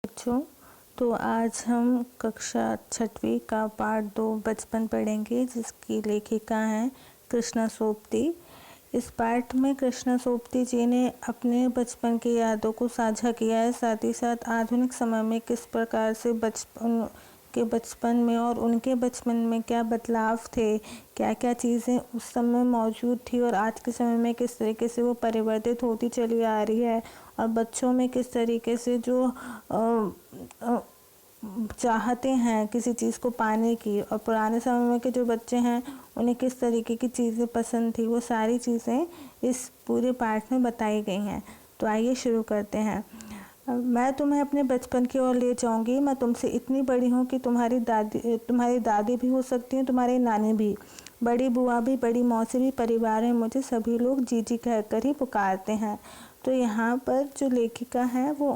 बच्चों, तो आज हम कक्षा 6वीं का पाठ 2 बचपन पढ़ेंगे, जिसकी लेखिका हैं कृष्णा सोपती। इस पाठ में कृष्णा सोपती जी ने अपने बचपन की यादों को साझा किया है, साथ ही साथ आधुनिक समय में किस प्रकार से बचपन में और उनके बचपन में क्या बदलाव थे, क्या क्या चीज़ें उस समय मौजूद थी और आज के समय में किस तरीके से वो परिवर्तित होती चली आ रही है, और बच्चों में किस तरीके से जो चाहते हैं किसी चीज़ को पाने की, और पुराने समय में के जो बच्चे हैं उन्हें किस तरीके की चीज़ें पसंद थी, वो सारी चीज़ें इस पूरे पाठ में बताई गई हैं। तो आइए शुरू करते हैं। मैं तुम्हें अपने बचपन की ओर ले जाऊंगी। मैं तुमसे इतनी बड़ी हूँ कि तुम्हारी दादी भी हो सकती हैं, तुम्हारी नानी भी, बड़ी बुआ भी, बड़ी मौसी भी। परिवार में मुझे सभी लोग जीजी कहकर ही पुकारते हैं। तो यहाँ पर जो लेखिका है वो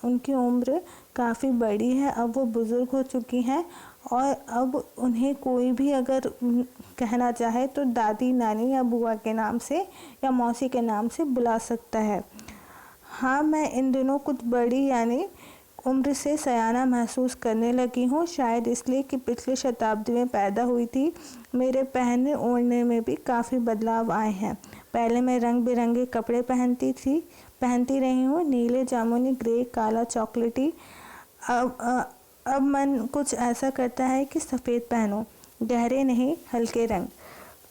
उनकी उम्र काफ़ी बड़ी है, अब वो बुज़ुर्ग हो चुकी हैं और अब उन्हें कोई भी अगर कहना चाहे तो दादी, नानी या बुआ के नाम से या मौसी के नाम से बुला सकता है। हाँ, मैं इन दिनों कुछ बड़ी यानी उम्र से सयाना महसूस करने लगी हूँ, शायद इसलिए कि पिछली शताब्दी में पैदा हुई थी। मेरे पहनने ओढ़ने में भी काफ़ी बदलाव आए हैं। पहले मैं रंग बिरंगे कपड़े पहनती रही हूँ, नीले, जामुनी, ग्रे, काला, चॉकलेटी। अब मन कुछ ऐसा करता है कि सफ़ेद पहनूं, गहरे नहीं, हल्के रंग।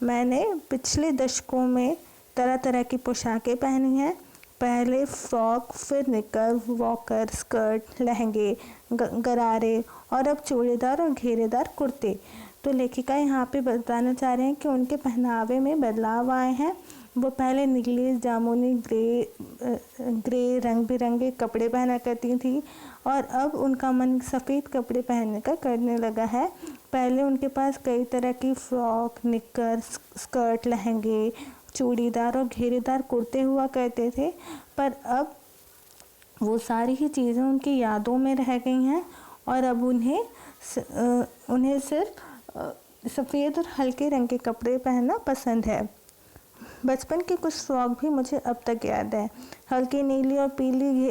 मैंने पिछले दशकों में तरह तरह की पोशाकें पहनी हैं। पहले फ्रॉक, फिर निकर, वॉकर, स्कर्ट, लहंगे, गरारे और अब चूड़ीदार और घेरेदार कुर्ते। तो लेखिका यहाँ पे बताना चाह रहे हैं कि उनके पहनावे में बदलाव आए हैं। वो पहले नीले, जामुनी, ग्रे रंग बिरंगे कपड़े पहना करती थी और अब उनका मन सफ़ेद कपड़े पहनने का करने लगा है। पहले उनके पास कई तरह की फ्रॉक, निकर, स्कर्ट, लहंगे, चूड़ीदार और घेरेदार कुर्ते हुआ करते थे, पर अब वो सारी ही चीज़ें उनकी यादों में रह गई हैं और अब उन्हें सिर्फ सफ़ेद और हल्के रंग के कपड़े पहनना पसंद है। बचपन के कुछ फ्रॉक भी मुझे अब तक याद है। हल्की नीली और पीली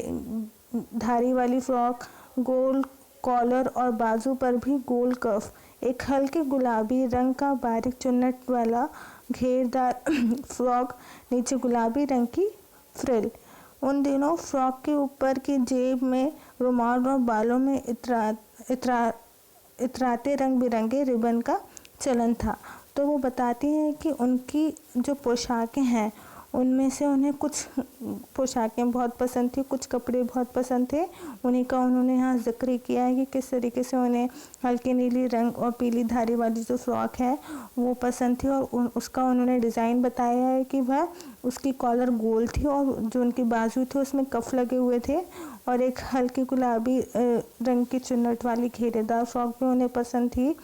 धारी वाली फ्रॉक, गोल कॉलर और बाजू पर भी गोल कफ, एक हल्के गुलाबी रंग का बारीक चुन्नट वाला घेरदार फ्रॉक, नीचे गुलाबी रंग की फ्रिल। उन दिनों फ्रॉक के ऊपर की जेब में रुमाल और बालों में इतराते रंग बिरंगे रिबन का चलन था। तो वो बताती हैं कि उनकी जो पोशाकें हैं उनमें से उन्हें कुछ पोशाकें बहुत पसंद थी, कुछ कपड़े बहुत पसंद थे। उन्हीं का उन्होंने यहाँ जिक्र किया है कि किस तरीके से उन्हें हल्की नीली रंग और पीली धारी वाली जो फ्रॉक है वो पसंद थी, और उसका उन्होंने डिज़ाइन बताया है कि वह उसकी कॉलर गोल थी और जो उनकी बाजू थे उसमें कफ लगे हुए थे, और एक हल्की गुलाबी रंग की चुन्नट वाली घेरेदार फ्रॉक भी उन्हें पसंद थी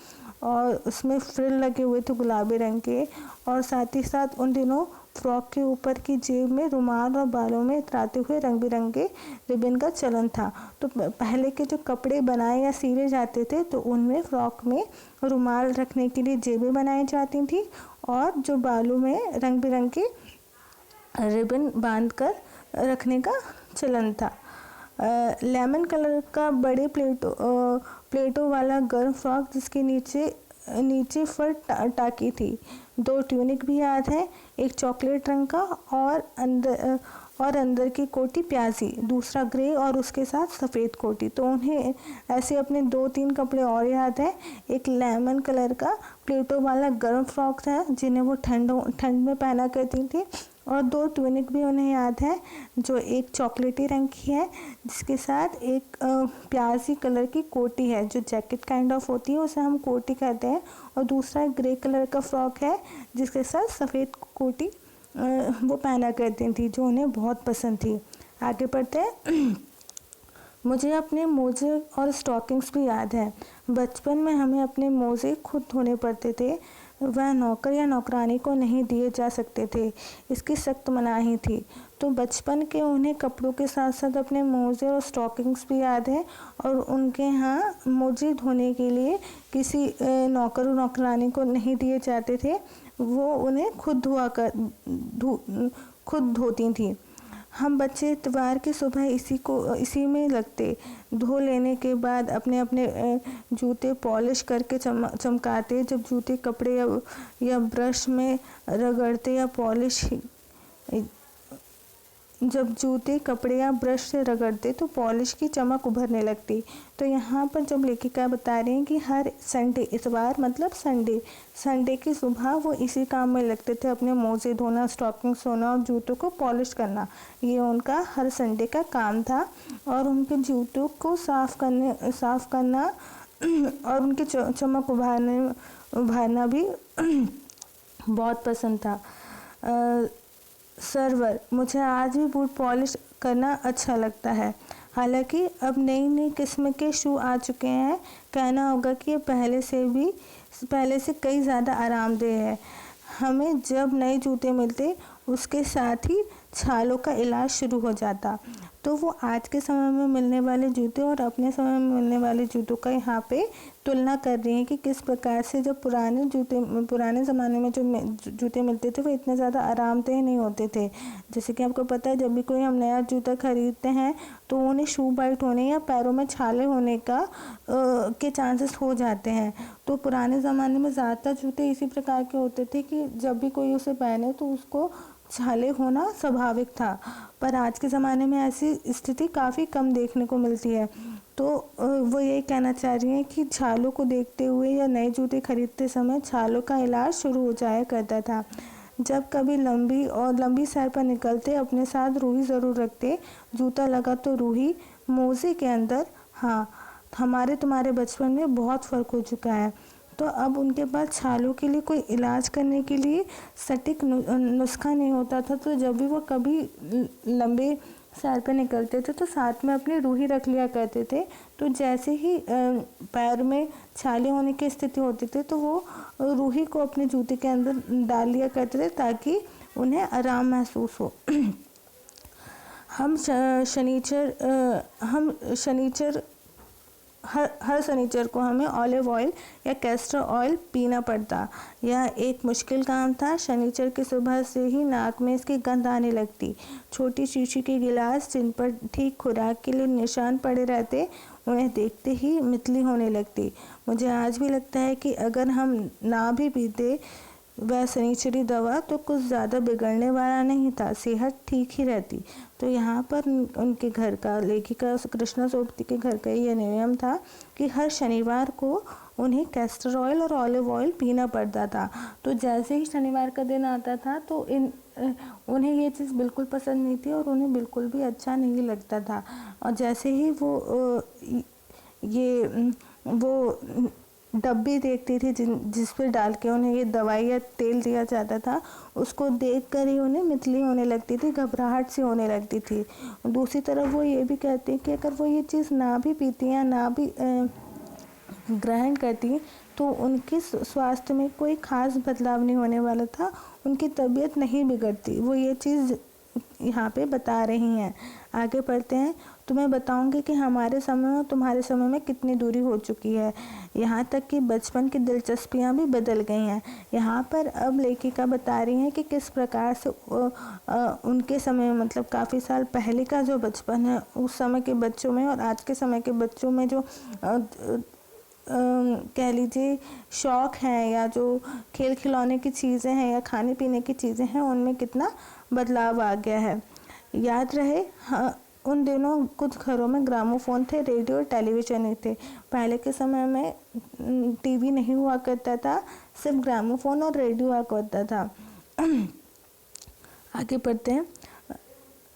और उसमें फ्रिल लगे हुए थे गुलाबी रंग के। और साथ ही साथ उन दिनों फ्रॉक के ऊपर की जेब में रुमाल और बालों में इतराते हुए रंग बिरंगे रिबन का चलन था। तो पहले के जो कपड़े बनाए या सिले जाते थे तो उनमें फ्रॉक में रुमाल रखने के लिए जेबें बनाई जाती थी और जो बालों में रंग बिरंगे रिबन बांध कर रखने का चलन था। लेमन कलर का बड़े प्लेटों वाला गर्म फ्रॉक जिसके नीचे फर टाकी थी। 2 ट्यूनिक भी याद है, एक चॉकलेट रंग का और अंदर की कोटी प्याजी, दूसरा ग्रे और उसके साथ सफ़ेद कोटी। तो उन्हें ऐसे अपने 2-3 कपड़े और याद है। एक लेमन कलर का प्लेटों वाला गर्म फ्रॉक था जिन्हें वो ठंड में पहना करती थी, और 2 ट्यूनिक भी उन्हें याद है, जो एक चॉकलेटी रंग की है जिसके साथ एक प्याजी कलर की कोटी है, जो जैकेट काइंड ऑफ होती है उसे हम कोटी कहते हैं, और दूसरा ग्रे कलर का फ्रॉक है जिसके साथ सफ़ेद कोटी वो पहना करती थी, जो उन्हें बहुत पसंद थी। आगे बढ़ते हैं। मुझे अपने मोजे और स्टॉकिंग्स भी याद है। बचपन में हमें अपने मोजे खुद धोने पड़ते थे, वह नौकर या नौकरानी को नहीं दिए जा सकते थे, इसकी सख्त मनाही थी। तो बचपन के उन्हें कपड़ों के साथ साथ अपने मोजे और स्टॉकिंग्स भी याद है, और उनके यहाँ मोजे धोने के लिए किसी नौकर और नौकरानी को नहीं दिए जाते थे, वो उन्हें खुद धोती थी। हम बच्चे इतवार की सुबह इसी में लगते, धो लेने के बाद अपने अपने जूते पॉलिश करके चमकाते। जब जूते कपड़े या ब्रश में रगड़ते या जब जूते कपड़े या ब्रश से रगड़ते तो पॉलिश की चमक उभरने लगती। तो यहाँ पर जब लेखिका बता रही हैं कि हर संडे, इतवार मतलब संडे की सुबह वो इसी काम में लगते थे, अपने मोजे धोना, स्टॉकिंग धोना और जूतों को पॉलिश करना। ये उनका हर संडे का काम था और उनके जूतों को साफ करना और उनकी चमक उभारना भी बहुत पसंद था। सर्वर, मुझे आज भी बूट पॉलिश करना अच्छा लगता है। हालांकि अब नई किस्म के शू आ चुके हैं, कहना होगा कि ये पहले से कई ज़्यादा आरामदेह है। हमें जब नए जूते मिलते उसके साथ ही छालों का इलाज शुरू हो जाता। तो वो आज के समय में मिलने वाले जूते और अपने समय में मिलने वाले जूतों का यहाँ पे तुलना कर रही हैं कि किस प्रकार से जब पुराने ज़माने में जो जूते मिलते थे वो इतने ज़्यादा आरामदेह नहीं होते थे। जैसे कि आपको पता है, जब भी कोई हम नया जूता खरीदते हैं तो उन्हें शू बाइट होने या पैरों में छाले होने के चांसेस हो जाते हैं। तो पुराने ज़माने में ज़्यादातर जूते इसी प्रकार के होते थे कि जब भी कोई उसे पहने तो उसको छाले होना स्वाभाविक था। पर आज के ज़माने में ऐसी स्थिति काफ़ी कम देखने को मिलती है। तो वो यही कहना चाह रही हैं कि छालों को देखते हुए या नए जूते खरीदते समय छालों का इलाज शुरू हो जाया करता था। जब कभी लंबी सैर पर निकलते अपने साथ रूही ज़रूर रखते। जूता लगा तो रूही, मोजे के अंदर। हाँ, हमारे तुम्हारे बचपन में बहुत फ़र्क हो चुका है। तो अब उनके पास छालों के लिए कोई इलाज करने के लिए सटीक नुस्खा नहीं होता था। तो जब भी वो कभी लंबे सैर पे निकलते थे तो साथ में अपनी रूही रख लिया करते थे। तो जैसे ही पैर में छाले होने की स्थिति होती थी तो वो रूही को अपने जूते के अंदर डाल लिया करते थे ताकि उन्हें आराम महसूस हो। हर शनिचर को हमें ऑलिव ऑयल या कैस्टर ऑयल पीना पड़ता। यह एक मुश्किल काम था। शनिचर की सुबह से ही नाक में इसकी गंध आने लगती। छोटी शीशी के गिलास जिन पर ठीक खुराक के लिए निशान पड़े रहते, उन्हें देखते ही मितली होने लगती। मुझे आज भी लगता है कि अगर हम ना भी पीते वह शनिचरी दवा तो कुछ ज़्यादा बिगड़ने वाला नहीं था, सेहत ठीक ही रहती। तो यहाँ पर उनके घर का, लेखिका कृष्णा सोबती के घर का ये नियम था कि हर शनिवार को उन्हें कैस्टर ऑयल और ऑलिव ऑयल पीना पड़ता था। तो जैसे ही शनिवार का दिन आता था तो उन्हें ये चीज़ बिल्कुल पसंद नहीं थी और उन्हें बिल्कुल भी अच्छा नहीं लगता था। और जैसे ही वो डब्बी देखती थी जिस पर डाल के उन्हें ये दवाई या तेल दिया जाता था, उसको देखकर ही उन्हें मितली होने लगती थी, घबराहट सी होने लगती थी। दूसरी तरफ वो ये भी कहते हैं कि अगर वो ये चीज़ ना भी पीती या ना भी ग्रहण करती तो उनके स्वास्थ्य में कोई खास बदलाव नहीं होने वाला था, उनकी तबीयत नहीं बिगड़ती। वो ये चीज़ यहाँ पे बता रही हैं। आगे पढ़ते हैं। तो मैं बताऊंगी कि हमारे समय और तुम्हारे समय में कितनी दूरी हो चुकी है, यहाँ तक कि बचपन की दिलचस्पियाँ भी बदल गई हैं। यहाँ पर अब लेखिका बता रही हैं कि किस प्रकार से उनके समय में, मतलब काफ़ी साल पहले का जो बचपन है, उस समय के बच्चों में और आज के समय के बच्चों में जो कह लीजिए शौक़ हैं या जो खेल खिलौने की चीज़ें हैं या खाने पीने की चीज़ें हैं, उनमें कितना बदलाव आ गया है। याद रहे, हाँ, उन दिनों कुछ घरों में ग्रामोफोन थे, रेडियो और टेलीविज़न नहीं थे। पहले के समय में टीवी नहीं हुआ करता था, सिर्फ ग्रामोफोन और रेडियो हुआ करता था। आगे बढ़ते हैं।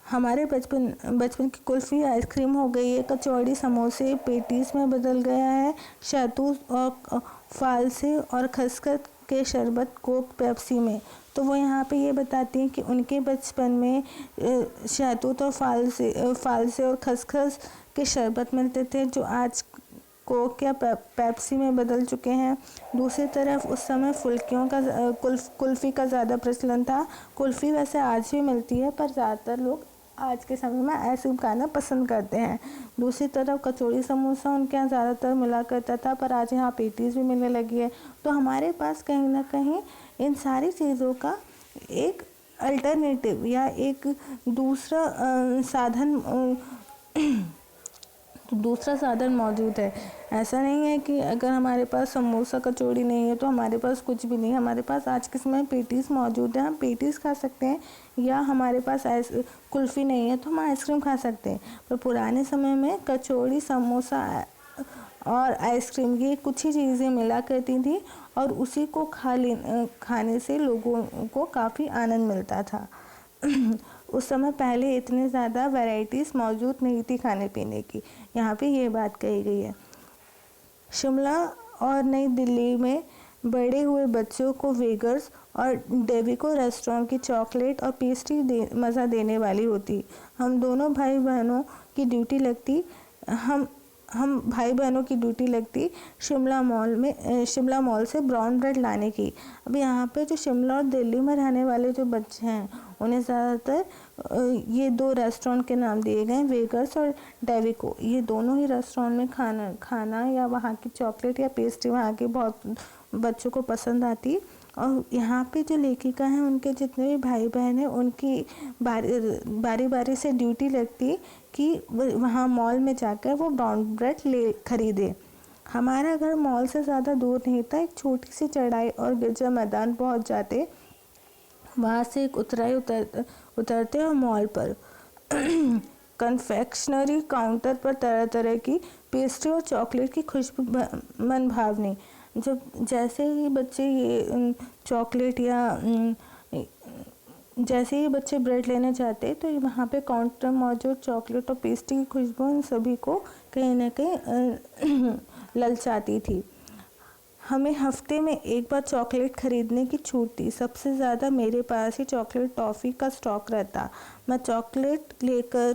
हमारे बचपन की कुल्फ़ी आइसक्रीम हो गई है, कचौड़ी समोसे पेटीज में बदल गया है, शहतूत और फालसे और खसखस के शरबत कोक पेप्सी में। तो वो यहाँ पे ये बताती हैं कि उनके बचपन में शहतूत और फालसे और खसखस के शरबत मिलते थे जो आज कोक या पेप्सी में बदल चुके हैं। दूसरी तरफ उस समय फुल्कियों का कुल्फ़ी का ज़्यादा प्रचलन था। कुल्फ़ी वैसे आज भी मिलती है पर ज़्यादातर लोग आज के समय में आइसक्रीम खाना पसंद करते हैं। दूसरी तरफ कचौड़ी समोसा उनके यहाँ ज़्यादातर मिला करता था पर आज यहाँ पेटीज़ भी मिलने लगी है। तो हमारे पास कहीं ना कहीं इन सारी चीज़ों का एक अल्टरनेटिव या एक दूसरा साधन मौजूद है। ऐसा नहीं है कि अगर हमारे पास समोसा कचौड़ी नहीं है तो हमारे पास कुछ भी नहीं है। हमारे पास आज के समय पेटीज़ मौजूद है, हम पेटीज़ खा सकते हैं, या हमारे पास कुल्फ़ी नहीं है तो हम आइसक्रीम खा सकते हैं। पर पुराने समय में कचौड़ी, समोसा और आइसक्रीम ये कुछ ही चीज़ें मिला करती थी और उसी को खाने से लोगों को काफ़ी आनंद मिलता था। उस समय पहले इतने ज़्यादा वैरायटीज़ मौजूद नहीं थी खाने पीने की। यहाँ पे ये बात कही गई है। शिमला और नई दिल्ली में बड़े हुए बच्चों को वेगर्स और डेविको रेस्टोरेंट की चॉकलेट और पेस्ट्री मज़ा देने वाली होती। हम दोनों भाई बहनों की ड्यूटी लगती शिमला मॉल से ब्राउन ब्रेड लाने की। अब यहाँ पे जो शिमला और दिल्ली में रहने वाले जो बच्चे हैं उन्हें ज़्यादातर ये दो रेस्टोरेंट के नाम दिए गए, वेगर्स और डेविको। ये दोनों ही रेस्टोरेंट में खाना या वहाँ की चॉकलेट या पेस्ट्री वहाँ के बहुत बच्चों को पसंद आती। और यहाँ पे जो लेखिका हैं उनके जितने भी भाई बहन हैं उनकी बारी बारी से ड्यूटी लगती कि वहाँ मॉल में जाकर वो ब्राउन ब्रेड खरीदे। हमारा घर मॉल से ज़्यादा दूर नहीं था। एक छोटी सी चढ़ाई और गिरजा मैदान पहुँच जाते, वहाँ से एक उतराई उतरते और मॉल पर कन्फेक्शनरी काउंटर पर तरह तरह की पेस्ट्री और चॉकलेट की खुशबू मन भावनी। जब जैसे ही बच्चे ये चॉकलेट या जैसे ही बच्चे ब्रेड लेने जाते तो वहाँ पे काउंटर मौजूद चॉकलेट और पेस्ट्री की खुशबू इन सभी को कहीं ना कहीं ललचाती थी। हमें हफ्ते में एक बार चॉकलेट खरीदने की छूट थी। सबसे ज़्यादा मेरे पास ही चॉकलेट टॉफ़ी का स्टॉक रहता। मैं चॉकलेट लेकर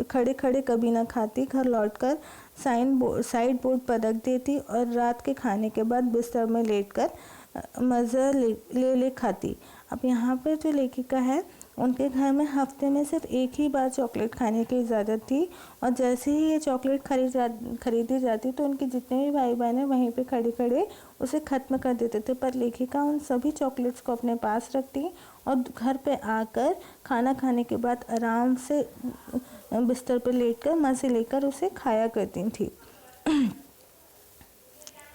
खड़े खड़े कभी ना खाती, घर लौटकर साइड बोर्ड पर रख देती और रात के खाने के बाद बिस्तर में लेटकर मज़ा ले खाती। अब यहाँ पर जो लेखिका है उनके घर में हफ्ते में सिर्फ एक ही बार चॉकलेट खाने की इजाज़त थी और जैसे ही ये चॉकलेट खरीदी जाती तो उनके जितने भी भाई बहन हैं वहीं पे खड़े खड़े उसे ख़त्म कर देते थे। पर लेखिका उन सभी चॉकलेट्स को अपने पास रखती और घर पे आकर खाना खाने के बाद आराम से बिस्तर पर लेटकर मज़े लेकर उसे खाया करती थी।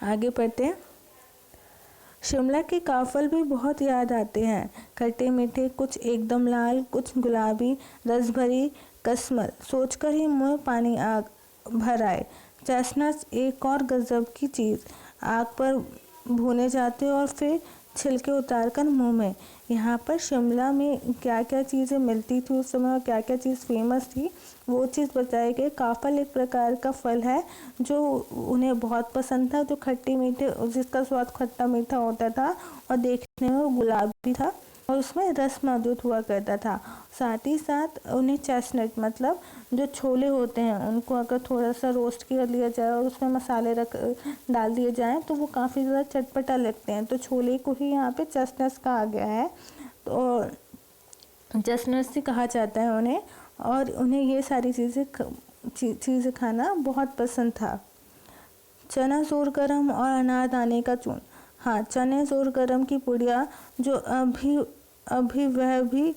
आगे पढ़ते हैं। शिमला के काफ़ल भी बहुत याद आते हैं, खट्टे मीठे, कुछ एकदम लाल, कुछ गुलाबी, रस भरी कस्मल, सोचकर ही मुँह पानी भर आए। चेस्टनट्स एक और गजब की चीज़, आग पर भुने जाते और फिर छिलके उतार कर मुँह में। यहाँ पर शिमला में क्या क्या चीज़ें मिलती थी उस समय और क्या क्या चीज़ फेमस थी वो चीज़ बताई गई। काफ़ल एक प्रकार का फल है जो उन्हें बहुत पसंद था, जो खट्टे मीठे, जिसका स्वाद खट्टा मीठा होता था और देखने में वो गुलाबी था और उसमें रस मौजूद हुआ करता था। साथ ही साथ उन्हें चेस्टनट मतलब जो छोले होते हैं उनको अगर थोड़ा सा रोस्ट कर लिया जाए और उसमें मसाले डाल दिए जाएं तो वो काफ़ी ज़्यादा चटपटा लगते हैं। तो छोले को ही यहाँ पे चेस्टनट्स कहा गया है, तो चेस्टनट्स ही कहा जाता है उन्हें, और उन्हें ये सारी चीज़ें खाना बहुत पसंद था। चना जोर गरम और अनारदाने का चूर्ण। हाँ, चने जोर गरम की पुड़िया जो अभी वह भी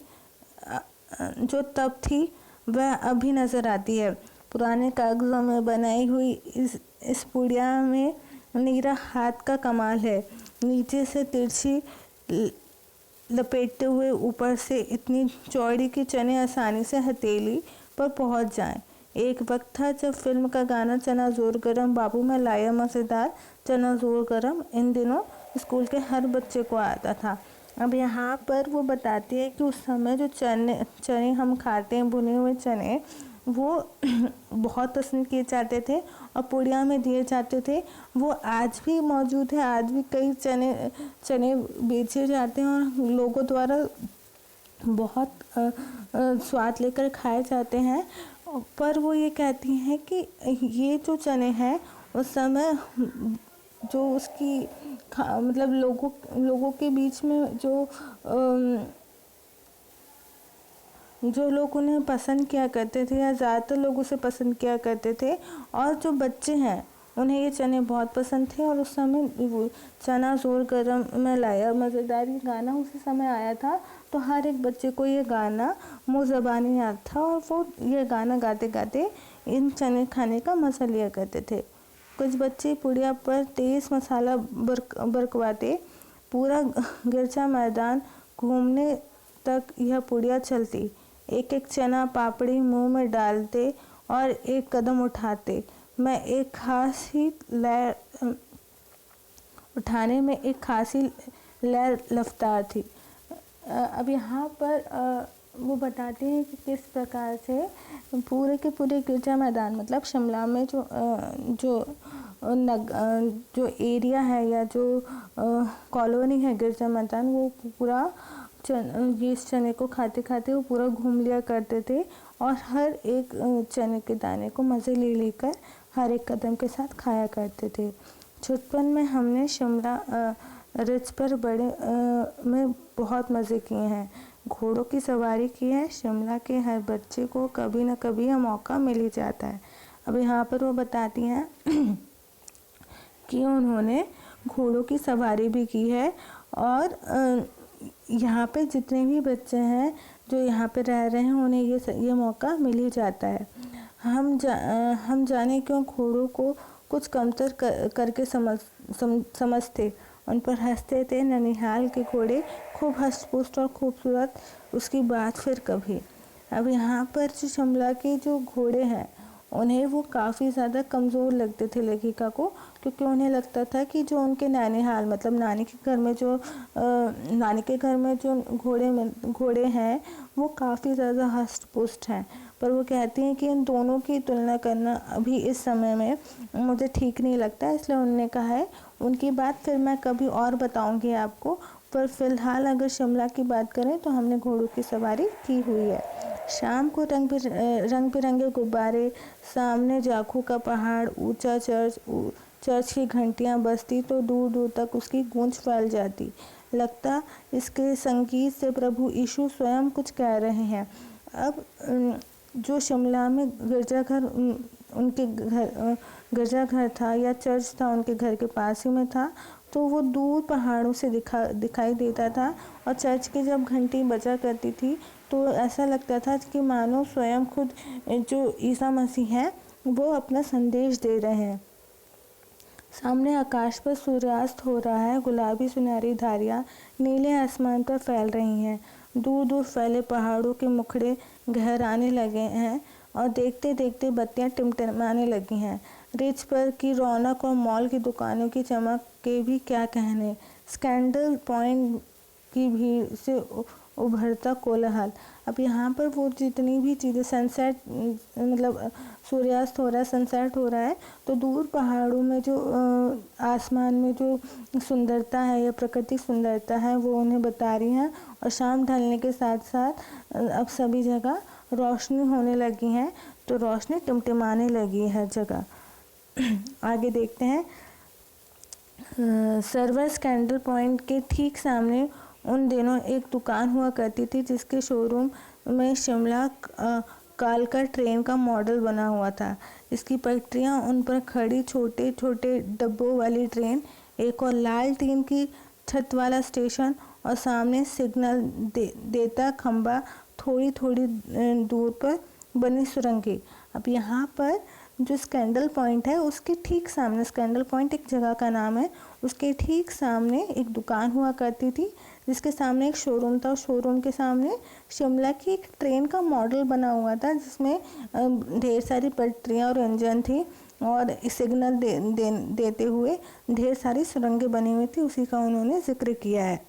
जो तब थी वह अभी नज़र आती है। पुराने कागज़ों में बनाई हुई इस पुड़िया में नीरा हाथ का कमाल है। नीचे से तिरछी लपेटते हुए ऊपर से इतनी चौड़ी कि चने आसानी से हथेली पर पहुंच जाएं। एक वक्त था जब फिल्म का गाना चना जोर गरम बाबू में लाया मज़ेदार चना जोर गरम इन दिनों स्कूल के हर बच्चे को आता था। अब यहाँ पर वो बताती है कि उस समय जो चने हम खाते हैं, भुने हुए चने, वो बहुत पसंद किए जाते थे और पुड़िया में दिए जाते थे। वो आज भी मौजूद है, आज भी कई चने बेचे जाते हैं और लोगों द्वारा बहुत स्वाद लेकर खाए जाते हैं। पर वो ये कहती हैं कि ये जो चने हैं उस समय जो उसकी मतलब लोगों के बीच में जो लोग उन्हें पसंद किया करते थे या ज़्यादातर लोग उसे पसंद किया करते थे, और जो बच्चे हैं उन्हें ये चने बहुत पसंद थे। और उस समय चना जोर गरम में लाया मज़ेदार गाना उसी समय आया था, तो हर एक बच्चे को ये गाना मुँह ज़बानी याद था और वो ये गाना गाते गाते इन चने खाने का मज़ा लिया करते थे। कुछ बच्चे पुड़िया पर तेज़ मसाला बरकवाते पूरा गिरजा मैदान घूमने तक यह पुड़िया चलती। एक एक चना पापड़ी मुंह में डालते और एक कदम उठाते। मैं एक खास ही लय उठाने में एक खासी लय रफ्तार थी। अब यहाँ पर वो बताते हैं कि किस प्रकार से पूरे के पूरे गिरजा मैदान मतलब शिमला में जो एरिया है या जो कॉलोनी है गिरजा मैदान, वो पूरा इस चने को खाते खाते वो पूरा घूम लिया करते थे और हर एक चने के दाने को मज़े ले लेकर हर एक कदम के साथ खाया करते थे। छुटपन में हमने शिमला रिज पर बड़े में बहुत मज़े किए हैं। घोड़ों की सवारी की है। शिमला के हर बच्चे को कभी न कभी यह मौका मिल ही जाता है। अब यहाँ पर वो बताती हैं कि उन्होंने घोड़ों की सवारी भी की है और यहाँ पे जितने भी बच्चे हैं जो यहाँ पे रह रहे हैं उन्हें ये मौका मिल ही जाता है। हम जाने क्यों घोड़ों को कुछ कमतर करके समझते, उन पर हंसते थे। ननिहाल के घोड़े खूब हष्ट-पुष्ट और खूबसूरत, उसकी बात फिर कभी। अब यहाँ पर जो शिमला के जो घोड़े हैं उन्हें वो काफ़ी ज़्यादा कमज़ोर लगते थे लेखिका को, क्योंकि उन्हें लगता था कि जो उनके ननिहाल मतलब नानी के घर में जो घोड़े हैं वो काफ़ी ज़्यादा हष्ट-पुष्ट हैं। पर वो कहती हैं कि इन दोनों की तुलना करना अभी इस समय में मुझे ठीक नहीं लगता, इसलिए उन्होंने कहा है उनकी बात फिर मैं कभी और बताऊंगी आपको, पर फ़िलहाल अगर शिमला की बात करें तो हमने घोड़ों की सवारी की हुई है। शाम को रंग बिरंगे गुब्बारे, सामने जाखू का पहाड़, ऊंचा चर्च की घंटियां बजती तो दूर दूर तक उसकी गूंज फैल जाती। लगता इसके संगीत से प्रभु यीशु स्वयं कुछ कह रहे हैं। अब जो शिमला में गिरजाघर था या चर्च था उनके घर के पास ही में था, तो वो दूर पहाड़ों से दिखाई देता था और चर्च की जब घंटी बजा करती थी तो ऐसा लगता था कि मानो स्वयं खुद जो ईसा मसीह है वो अपना संदेश दे रहे हैं। सामने आकाश पर सूर्यास्त हो रहा है। गुलाबी सुनहरी धारियाँ नीले आसमान पर फैल रही हैं। दूर दूर फैले पहाड़ों के मुखड़े गहराने लगे हैं और देखते देखते बत्तियां टिमटिमाने लगी हैं। रिज पर की रौनक और मॉल की दुकानों की चमक के भी क्या कहने। स्कैंडल पॉइंट की भीड़ से उभरता कोलाहल। अब यहाँ पर वो जितनी भी चीज़ें सनसेट मतलब सूर्यास्त हो रहा है, सनसेट हो रहा है, तो दूर पहाड़ों में जो आसमान में जो सुंदरता है या प्राकृतिक सुंदरता है वो उन्हें बता रही हैं। और शाम ढलने के साथ साथ अब सभी जगह रोशनी होने लगी है, तो रोशनी टिमटिमाने लगी है हर जगह। आगे देखते हैं। सर्वर स्कैंडल पॉइंट के ठीक सामने उन दिनों एक दुकान हुआ करती थी जिसके शोरूम में शिमला कालका ट्रेन का मॉडल बना हुआ था। इसकी पटरियां, उन पर खड़ी छोटे छोटे डब्बों वाली ट्रेन, एक और लाल टीन की छत वाला स्टेशन और सामने सिग्नल देता खंबा, थोड़ी थोड़ी दूर पर बनी सुरंगी। अब यहाँ पर जो स्कैंडल पॉइंट है उसके ठीक सामने, स्कैंडल पॉइंट एक जगह का नाम है, उसके ठीक सामने एक दुकान हुआ करती थी जिसके सामने एक शोरूम था। शोरूम के सामने शिमला की एक ट्रेन का मॉडल बना हुआ था जिसमें ढेर सारी पटरियाँ और इंजन थी और सिग्नल देते हुए ढेर सारी सुरंगें बनी हुई थी, उसी का उन्होंने जिक्र किया है।